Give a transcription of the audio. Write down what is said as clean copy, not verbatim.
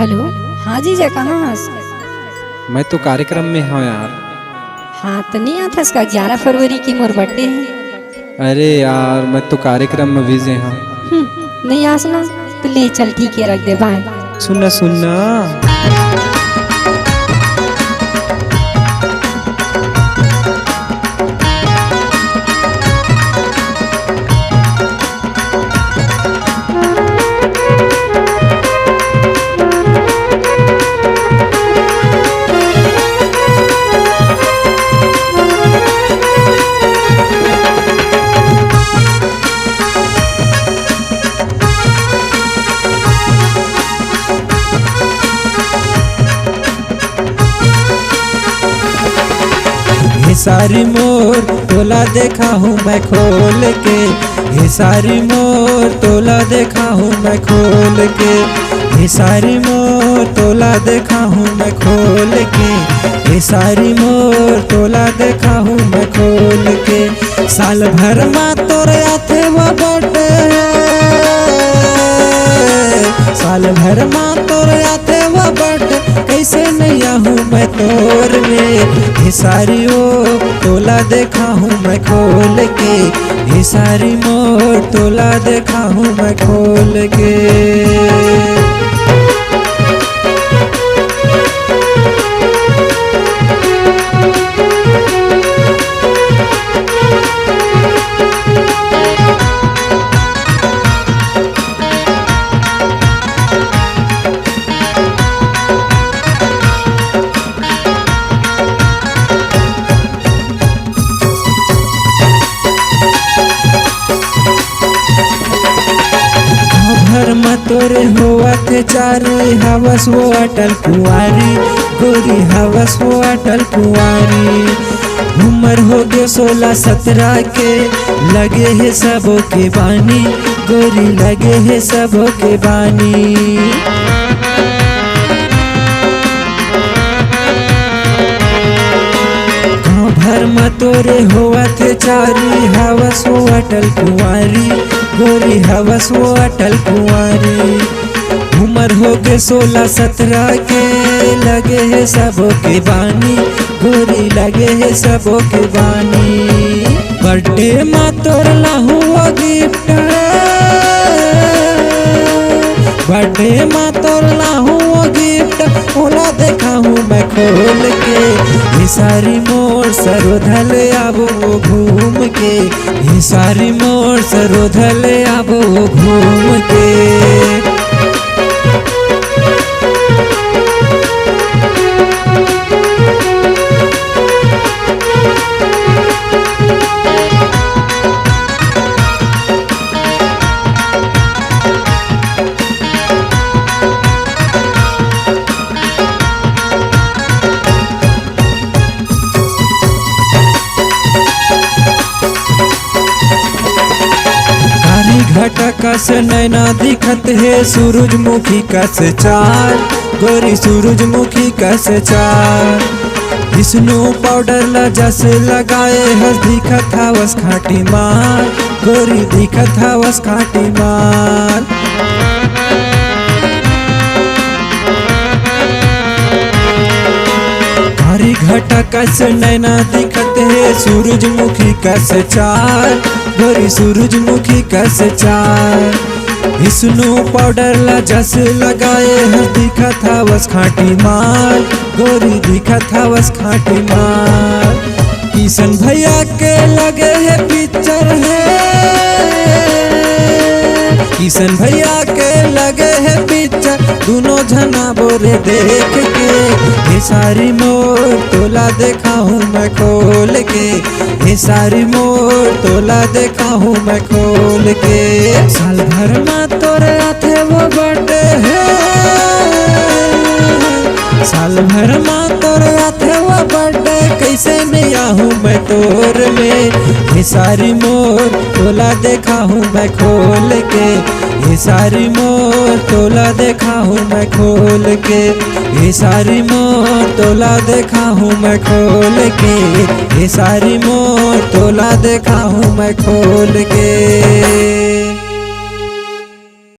Hello. हाँ जीजा, कहाँ हंस? मैं तो कार्यक्रम में हूँ यार। हाँ तो नहीं आता इसका 11 फरवरी की मोर बर्थडे है। अरे यार मैं तो कार्यक्रम में बिजी हूँ। नहीं आसना तो ले चल, ठीक है, रख दे, बाय। सुनना सुनना ये सारी मोर तोला देखा हूँ मैं खोल के, ये सारी मोर तोला देखा हूँ मैं खोल के, ये सारी मोर तोला देखा हूँ मैं खोल के, ये सारी मोर तोला देखा हूँ मैं खोल के। साल भर में तोरे आथे वो बर्थडे, साल भर में तोरे आथे वो बर्थडे, कैसे नहीं आहूँ मैं तोर में। ये सारी ओ तोला देखा हूँ मैं खोल के, ये सारी मोर तोला देखा हूँ मैं खोल के। घर में तोरे हुआ थे चारी, हवस वो अटल कुंवारी, गोरी हवस वो अटल कुंवारी। उम्र हो गए 16-17 के, लगे है सबों के बानी, गोरी लगे है सबों के बानी। भर में तोरे हुआ थे चारी, हवस वो अटल कुंवारी, गोरी हवस वो अटल कुंवारी। उम्र हो गए 16-17 के, लगे है सबों के बानी, गोरी लगे है सबों के बानी। बर्थडे में तोर लाहू गिफ्ट, बर्थडे में तोर लाहू गिफ्ट, ओला देखा हूँ मैं खोल के। ये सारी मोर सरोधल आबो घूम के, ये सारी मोर सरोधल आबो घूम के। घटा कस नैना दिखत है, सूरजमुखी कस चार, गोरी सूरजमुखी कस चार। विष्णु पाउडर ला जस लगाए हस, दिखत हवस खाटी मार, गोरी दिखत हवस खाटी मार। हरी घटा कस नैना दिखत है, सूरजमुखी कस चार, गोरी सूरजमुखी कस चार। विष्णु पाउडर ला जस लगाए हस, दिखत हवस खाटी माल, गोरी दिखत हवस खाटी माल। किशन भैया के लगे है पिक्चर है, किशन भैया के लगे है पिक्चर, दोनों जना बोरे देख के। ये सारी मोर तोला देखा हूँ मैं खोल के, ये सारी मोर तोला देखा हूँ मैं खोल के। साल भर में तोरे आथे वो बर्थडे है, साल भर में तोरे आथे वो बर्थडे, कैसे नहीं आहूँ मैं तोर में। ये सारी मोर तोला देखा हूँ मैं खोल के, ये सारी मोर तोला देखा हूँ मैं खोल के, ये सारी मोर तोला देखा हूँ मैं खोल के, ये सारी मोर तोला देखा हूँ मैं खोल के।